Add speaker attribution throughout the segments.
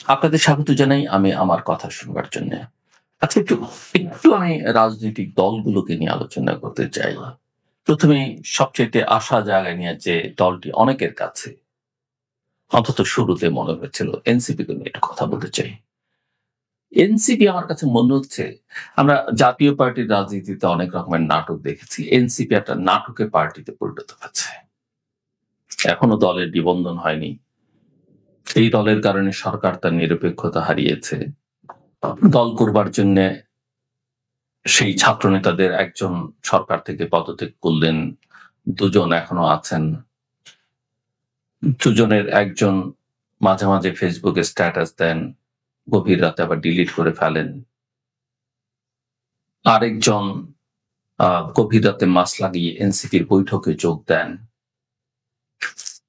Speaker 1: আপনাদের স্বাগত জানাই আমি আমার কথা শুনবার জন্য। আচ্ছা একটু একটু আমি রাজনৈতিক দলগুলোকে নিয়ে আলোচনা করতে চাই। ১ম এই সবচাইতে আশা জাগায় নিয়ে যে দলটি অনেকের কাছে অন্তত শুরুতে মনে হয়েছিল এনসিপি কে নিয়ে একটু কথা বলতে চাই। এনসিপি আমার কাছে মনে হচ্ছে আমরা জাতীয় পার্টির রাজনীতিতে অনেক রকমের নাটক দেখেছি। এনসিপি একটা নাটকের পার্টিতে পরিণত হয়েছে। এখনো দলের নিবন্ধন হয়নি। এই দলের কারণে সরকার তার নিরপেক্ষতা হারিয়েছে। দল করবার জন্যে সেই ছাত্রনেতাদের একজন সরকার থেকে পদত্যাগ করলেন, ২ জন এখনো আছেন। ২ জনের একজন মাঝে, মাঝে ফেসবুকে স্ট্যাটাস দেন, গভীর রাতে আবার ডিলিট করে ফেলেন। আরেকজন গভীর রাতে মাস লাগিয়ে এনসিপির বৈঠকে যোগ দেন।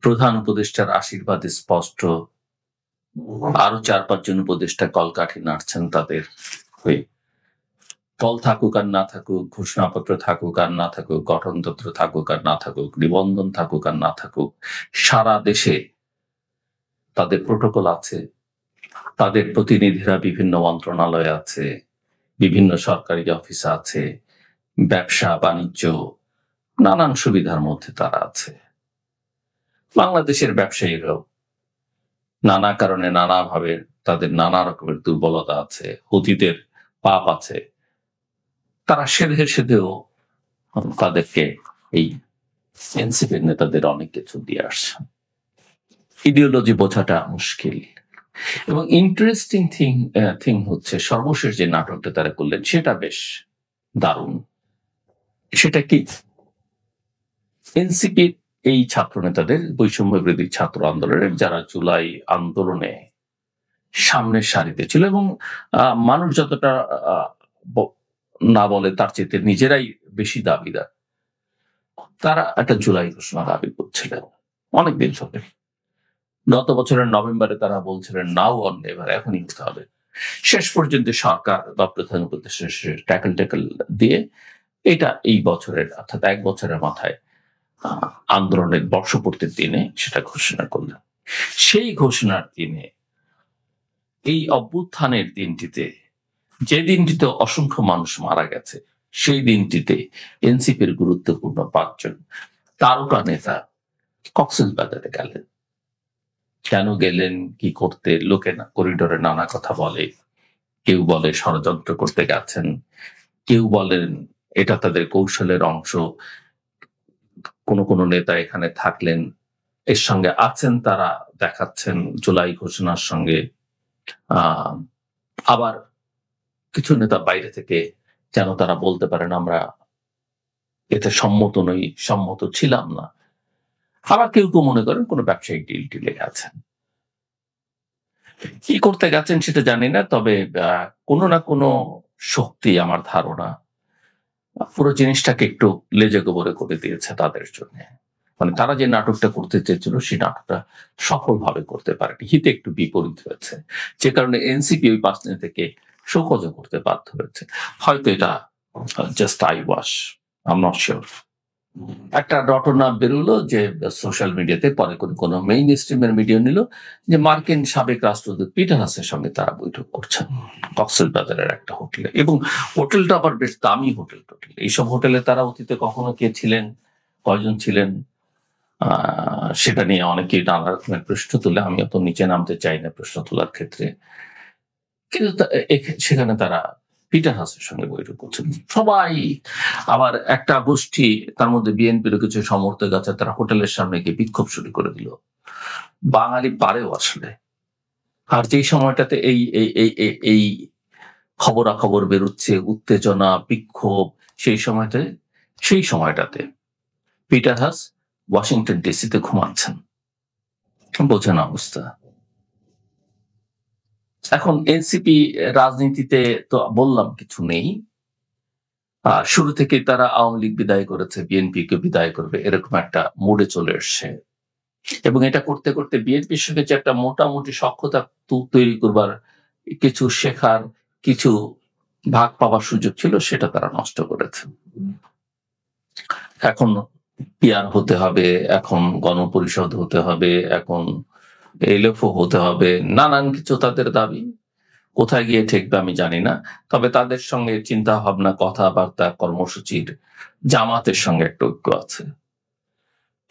Speaker 1: প্রধান উপদেষ্টার আশীর্বাদে স্পষ্ট আরো ৪-৫ জন উপদেষ্টা কলকাঠি নাড়ছেন তাদের হয়ে। দল থাকুক আর না থাকুক, ঘোষণাপত্র থাকুক আর না থাকুক, গঠনতন্ত্র থাকুক আর না থাকুক, নিবন্ধন থাকুক আর না থাকুক, সারা দেশে তাদের প্রোটোকল আছে। তাদের প্রতিনিধিরা বিভিন্ন মন্ত্রণালয়ে আছে, বিভিন্ন সরকারি অফিসে আছে, ব্যবসা-বাণিজ্য নানান সুবিধার মধ্যে তারা আছে। বাংলাদেশের ব্যবসায়ীরাও নানা কারণে নানাভাবে তাদের নানা রকমের দুর্বলতা আছে, অতীতের পাপ আছে। তারা সেধেও তাদেরকে এই এনসিপির নেতাদের অনেক কিছু দিয়ে আসছে। ইডিওলজি বোঝাটা মুশকিল। এবং ইন্টারেস্টিং থিং হচ্ছে সর্বশেষ যে নাটকটা তারা করলেন সেটা বেশ দারুণ। সেটা কি? এনসিপির এই ছাত্র নেতাদের বৈষম্য বিরোধী ছাত্র আন্দোলনের যারা জুলাই আন্দোলনে সামনের সারিতে ছিল এবং মানুষ যতটা না বলে তার চেয়ে নিজেরাই বেশি দাবিদার। তারা একটা জুলাই ঘোষণা দাবি করছিলেন অনেকদিন ধরে। গত বছরের নভেম্বরে তারা বলছিলেন নাও অর নেভার, এখনই হতে হবে। শেষ পর্যন্ত সরকার বা প্রধান উপদেষ্টা ট্যাকল দিয়ে এটা এই বছরের অর্থাৎ ১ বছরের মাথায় আন্দোলনের বর্ষপূর্তির দিনে সেটা ঘোষণা করলেন। সেই ঘোষণার দিনে এই অভ্যুত্থানের দিনটিতে যে দিনটিতে অসংখ্য মানুষ মারা গেছে সেই দিনটিতে এনসিপির গুরুত্বপূর্ণ ৫ জন তারকা নেতা কক্সবাজারে গেলেন। কেন গেলেন, কি করতে? লোকে করিডোরে নানা কথা বলে। কেউ বলে ষড়যন্ত্র করতে গেছেন, কেউ বলেন এটা তাদের কৌশলের অংশ। কোন নেতা এখানে থাকলেন, এর সঙ্গে আছেন, তারা দেখাচ্ছেন জুলাই ঘোষণার সঙ্গে। আবার কিছু নেতা বাইরে থেকে যেন তারা বলতে পারেন আমরা এতে সম্মত নই, সম্মত ছিলাম না। আবার কেউ মনে করেন কোন ব্যবসায়িক ডিল টিলে গেছেন। কি করতে গেছেন সেটা জানি না, তবে কোনো না কোনো শক্তি আমার ধারণা পুরো জিনিসটাকে একটু লেজে গোবরে করে দিয়েছে তাদের জন্য। মানে তারা যে নাটকটা করতে চেয়েছিল সেই নাটকটা সফলভাবে করতে পারেনি, হিতে একটু বিপরীত হয়েছে, যে কারণে এনসিপি ওই ৫ দিন থেকে শোকজ করতে বাধ্য হয়েছে। হয়তো এটা just I wash, I am not sure. একটা ঘটনা বেরোলো যে সোশ্যাল মিডিয়াতে, পরে কোন মেইন স্ট্রিমের মিডিয়া নিল যে মার্কিন সাবেক রাষ্ট্রদূত পিটার হাসের সঙ্গে তারা বৈঠক করছেন কক্সবাজারের একটা হোটেলে, এবং হোটেলটা আবার বেশ দামি হোটেল। এইসব হোটেলে তারা অতীতে কখনো কে ছিলেন, কয়জন ছিলেন, সেটা নিয়ে অনেকেই নানা রকমের প্রশ্ন তুলে। আমি অত নিচে নামতে চাই না প্রশ্ন তোলার ক্ষেত্রে, কিন্তু সেখানে তারা পিটার হাসের সঙ্গে বৈঠক করছেন সবাই। আবার একটা গোষ্ঠী, তার মধ্যে বিএনপির কিছু সমর্থক আছে, তারা হোটেলের সামনে গিয়ে বিক্ষোভ শুরু করে দিল। বাঙালি পারেও আসলে। আর যেই সময়টাতে এই খবরাখবর বেরোচ্ছে, উত্তেজনা, বিক্ষোভ, সেই সময়টাতে পিটার হাস ওয়াশিংটন ডিসিতে ঘুমাচ্ছেন। বোঝেন অবস্থা। এখন এনসিপি রাজনীতিতে তো বললাম কিছু নেই। শুরু থেকে তারা আওয়ামী লীগ বিদায় করেছে, বিএনপিকে বিদায় করবে, এরকম একটা মুডে চলে এসছে। এবং এটা করতে করতে বিএনপির সঙ্গে যে একটা মোটামুটি সখ্যতা তৈরি করবার, কিছু শেখার, কিছু ভাগ পাওয়ার সুযোগ ছিল, সেটা তারা নষ্ট করেছে। এখন পিআর হতে হবে, এখন গণপরিষদ হতে হবে, এখন এলএফও হতে হবে, নানান কিছু তাদের দাবি। কোথায় গিয়ে ঠেকবে আমি জানি না। তবে তাদের সঙ্গে চিন্তা ভাবনা, কথাবার্তা, কর্মসূচির জামাতের সঙ্গে একটা ঐক্য আছে।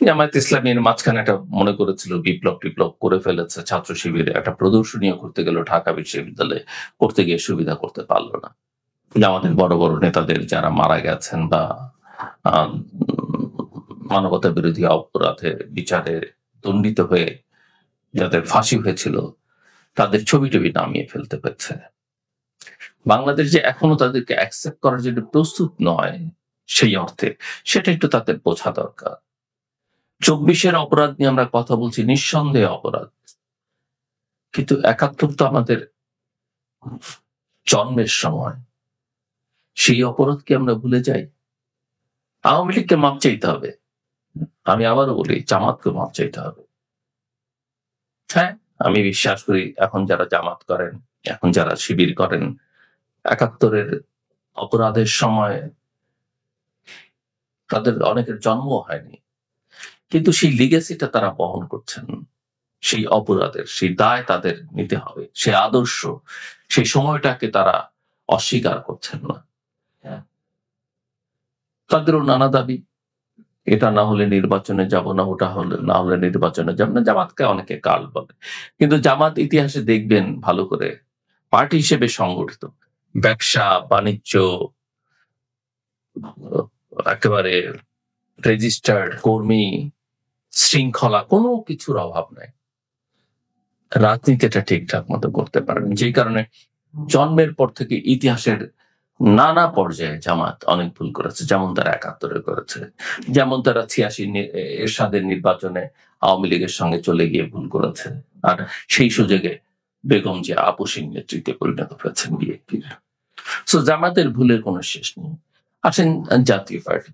Speaker 1: জামায়াত ইসলামীর মাঝখানে একটা মনে করেছিল বিপ্লব টিপ্লব করে ফেলেছে, ছাত্র শিবিরে একটা প্রদর্শনীও করতে গেল ঢাকা বিশ্ববিদ্যালয়ে, করতে গিয়ে সুবিধা করতে পারল না। জামাতের বড় বড় নেতাদের যারা মারা গেছেন বা আহ, মানবতা বিরোধী অপরাধে বিচারে দণ্ডিত হয়ে যাদের ফাঁসি হয়েছিল তাদের ছবি টবি নামিয়ে ফেলতে পেরেছে। বাংলাদেশ যে এখনো তাদেরকে অ্যাকসেপ্ট করার জন্য প্রস্তুত নয় সেই অর্থে, সেটা একটু তাদের বোঝা দরকার। 24-এর অপরাধ নিয়ে আমরা কথা বলছি, নিঃসন্দেহে অপরাধ, কিন্তু 71 তো আমাদের জন্মের সময়। সেই অপরাধ কি আমরা ভুলে যাই? আওয়ামী লীগকে মাপ চাইতে হবে, আমি আবারও বলি জামাতকে মাপ চাইতে হবে। হ্যাঁ, আমি বিশ্বাস করি এখন যারা জামাত করেন, এখন যারা শিবির করেন, 71-এর অপরাধের সময় তাদের অনেকের জন্ম হয়নি, কিন্তু সেই লিগেসিটা তারা বহন করছেন। সেই অপরাধের সেই দায় তাদের নিতে হবে, সেই আদর্শ, সেই সময়টাকে তারা অস্বীকার করছেন না। তাদেরও নানা দাবি, এটা না হলে নির্বাচনে যাব না, ওটা হলে না হলে নির্বাচনে যাব না। জামাতকে অনেকে কাল বলে, কিন্তু জামাত ইতিহাসে দেখবেন ভালো করে পার্টি হিসেবে সংগঠিত, ব্যবসা বাণিজ্য একেবারে রেজিস্টার্ড কর্মী, শৃঙ্খলা, কোনো কিছুর অভাব নাই। রাজনীতিটা ঠিকঠাক মতো করতে পারেন, যেই কারণে জন্মের পর থেকে ইতিহাসের নানা পর্যায়ে জামাত অনেক ভুল করেছে। যেমন তারা 71-এ করেছে, যেমন তারা 86 এরশাদের নির্বাচনে আওয়ামী লীগের সঙ্গে চলে গিয়ে ভুল করেছে, আর সেই সুযোগে বেগম জিয়া আপসীন নেতৃত্বে পরিণত হয়েছেন বিএনপির। সো জামাতের ভুলের কোনো শেষ নেই। আসেন জাতীয় পার্টি,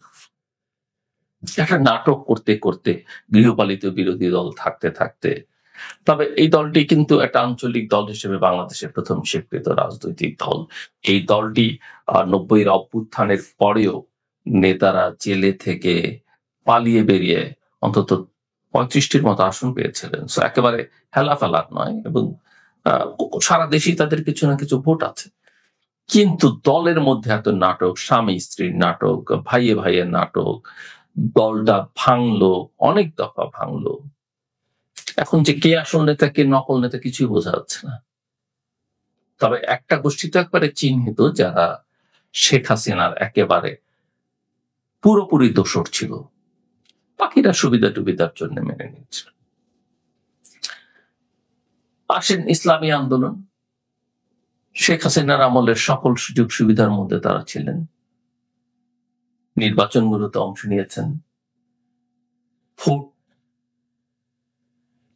Speaker 1: একটা নাটক করতে করতে, গৃহপালিত বিরোধী দল থাকতে থাকতে, তবে এই দলটি কিন্তু একটা আঞ্চলিক দল হিসেবে বাংলাদেশের প্রথম স্বীকৃত রাজনৈতিক দল। এই দলটি 90-এর অভ্যুত্থানের পরেও নেতারা জেলে থেকে পালিয়ে বেরিয়ে অন্তত 35টির মতো আসন পেয়েছিলেন। সো একেবারে হেলাফেলা নয়, এবং সারা দেশেই তাদের কিছু না কিছু ভোট আছে। কিন্তু দলের মধ্যে এত নাটক, স্বামী স্ত্রীর নাটক, ভাইয়ে ভাইয়ের নাটক, দলটা ভাঙলো, অনেক দফা ভাঙলো। এখন যে কে আসল নেতা কে নকল নেতা কিছুই বোঝা যাচ্ছে না। তবে একটা গোষ্ঠী তো একবারে চিহ্নিত, যারা শেখ হাসিনার একেবারে পুরোপুরি দোষর ছিল, বাকিরা সুবিধা টুবিধার জন্য মেনে নিচ্ছে। আসেন ইসলামী আন্দোলন, শেখ হাসিনার আমলের সকল সুযোগ সুবিধার মধ্যে তারা ছিলেন, নির্বাচনগুলোতে অংশ নিয়েছেন, ভোট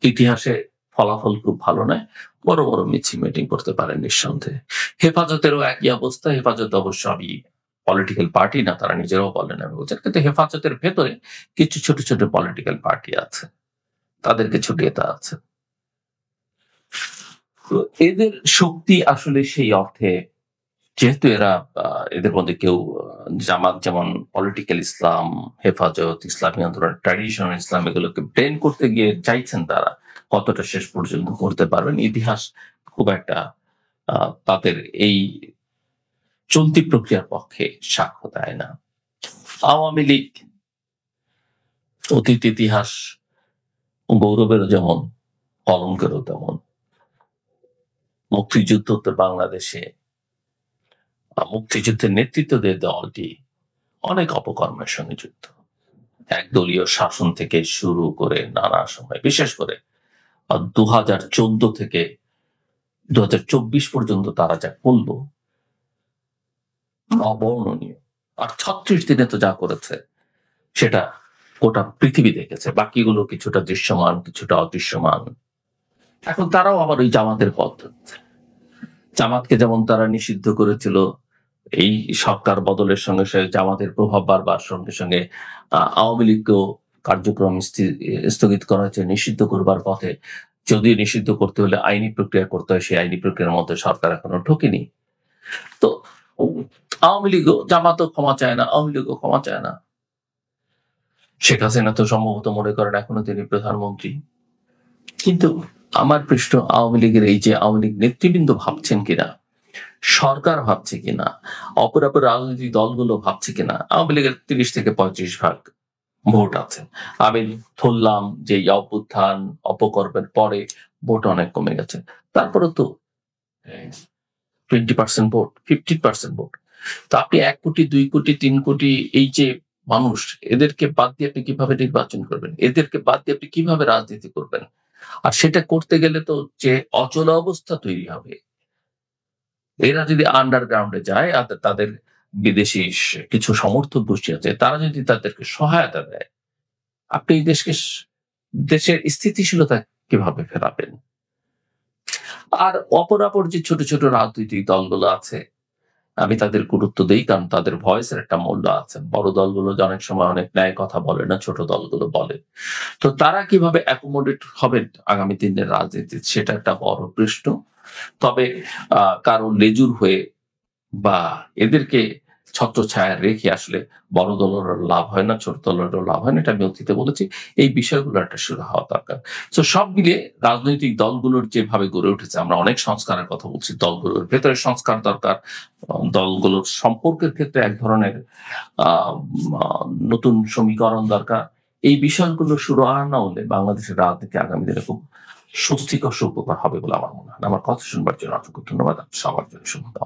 Speaker 1: ইতিহাসে ফলাফল খুব ভালো নয়, বড় বড় মিছিল মিটিং করতে পারেন নিঃসন্দেহে। হেফাজতেরও একই অবস্থা। হেফাজত অবশ্য আমি পলিটিক্যাল পার্টি না, তারা নিজেরাও বলেন, আমি বলছেন, কিন্তু হেফাজতের ভেতরে কিছু ছোট ছোট পলিটিক্যাল পার্টি আছে, তাদের কিছু নেতা আছে। তো এদের শক্তি আসলে সেই অর্থে, যেহেতু এরা এদের মধ্যে কেউ জামাত যেমন পলিটিক্যাল ইসলাম, হেফাজত ইসলামী আন্দোলন, ট্র্যাডিশনাল ইসলাম, এগুলোকে ব্রেন করতে গিয়ে চাইছেন তারা কতটা শেষ পর্যন্ত করতে পারবেন, ইতিহাস খুব একটা তাদের এই চলতি প্রক্রিয়ার পক্ষে সাক্ষ্য দেয় না। আওয়ামী লীগ অতীত ইতিহাস গৌরবেরও যেমন, কলঙ্কেরও তেমন। মুক্তিযুদ্ধ তো বাংলাদেশে মুক্তিযুদ্ধের নেতৃত্ব দিয়ে দলটি অনেক অপকর্মের সঙ্গে যুক্ত, একদলীয় শাসন থেকে শুরু করে নানা সময়, বিশেষ করে 2014 থেকে 2024 পর্যন্ত তারা যা করল অবর্ণনীয়। আর 36 দিনে তো যা করেছে সেটা গোটা পৃথিবী দেখেছে, বাকিগুলো কিছুটা দৃশ্যমান কিছুটা অদৃশ্যমান। এখন তারাও আবার ওই জামাতের পথ ধরছে। জামাতকে যেমন তারা নিষিদ্ধ করেছিল, এই সরকার বদলের সঙ্গে সঙ্গে জামাতের প্রভাব বাড়বার সঙ্গে সঙ্গে আওয়ামী লীগকেও কার্যক্রম স্থগিত করা হয়েছে, নিষিদ্ধ করবার পথে। যদিও নিষিদ্ধ করতে হলে আইনি প্রক্রিয়া করতে হয়, সেই আইনি প্রক্রিয়ার মধ্যে সরকার এখনো ঢোকেনি। তো আওয়ামী লীগও, জামাতও ক্ষমা চায় না, আওয়ামী লীগও ক্ষমা চায় না। শেখ হাসিনা তো সম্ভবত মনে করেন এখনো তিনি প্রধানমন্ত্রী, কিন্তু আমার প্রশ্ন, আওয়ামী লীগের এই যে আওয়ামী লীগ নেতৃবৃন্দ ভাবছেন কিনা, সরকার ভাবছে কিনা, অপর রাজনৈতিক দলগুলো ভাবছে কিনা? আওয়ামী লীগের 30 থেকে 35% ভোট আছে। আমি ধরলাম যে এই অভ্যুত্থান অপকর্মের পরে ভোট অনেক কমে গেছে, তারপরে তো 20% ভোট, 15% ভোট। তো আপনি 1 কোটি, 2 কোটি, 3 কোটি এই যে মানুষ, এদেরকে বাদ দিয়ে আপনি কিভাবে নির্বাচন করবেন? এদেরকে বাদ দিয়ে আপনি কিভাবে রাজনীতি করবেন? আর সেটা করতে গেলে তো যে অচল অবস্থা তৈরি হবে। এরা যদি আন্ডারগ্রাউন্ডে যায় আর তাদের বিদেশি কিছু সমর্থক গোষ্ঠী আছে, তারা যদি তাদেরকে সহায়তা দেয়, আপনি এই দেশের স্থিতিশীলতা কিভাবে ফেরাবেন? আর অপরাপর যে ছোট, ছোট রাজনৈতিক দলগুলো আছে, আমি তাদের গুরুত্ব দেই কারণ তাদের ভয়েসের একটা মূল্য আছে। বড় দলগুলো যে অনেক সময় অনেক ন্যায় কথা বলে না, ছোট দলগুলো বলে। তো তারা কিভাবে অ্যাকোমোডেট হবেন আগামী দিনের রাজনীতিতে, সেটা একটা বড় প্রশ্ন। তবে কারো লেজুর হয়ে বা এদেরকে ছত্রছায়ায় রেখে আসলে বড় দলেরও লাভ হয় না, ছোট দলেরও লাভ হয় না। এটা আমি অতীতে বলেছি। এই বিষয়গুলো একটা শুরু হওয়া দরকার। সো সব মিলিয়ে রাজনৈতিক দলগুলোর যেভাবে গড়ে উঠেছে, আমরা অনেক সংস্কারের কথা বলছি। দলগুলোর ভেতরে সংস্কার দরকার। দলগুলোর সম্পর্কের ক্ষেত্রে এক ধরনের আ আ নতুন সমীকরণ দরকার। এই বিষয়গুলো শুরু না হলে বাংলাদেশের রাজনীতি আগামী দিনে খুব স্বস্তিকর সুখকর হবে বলে আমার মনে হয়। আমার কথা শুনবার জন্য অসংখ্য ধন্যবাদ। সবার জন্য শুভ কামনা।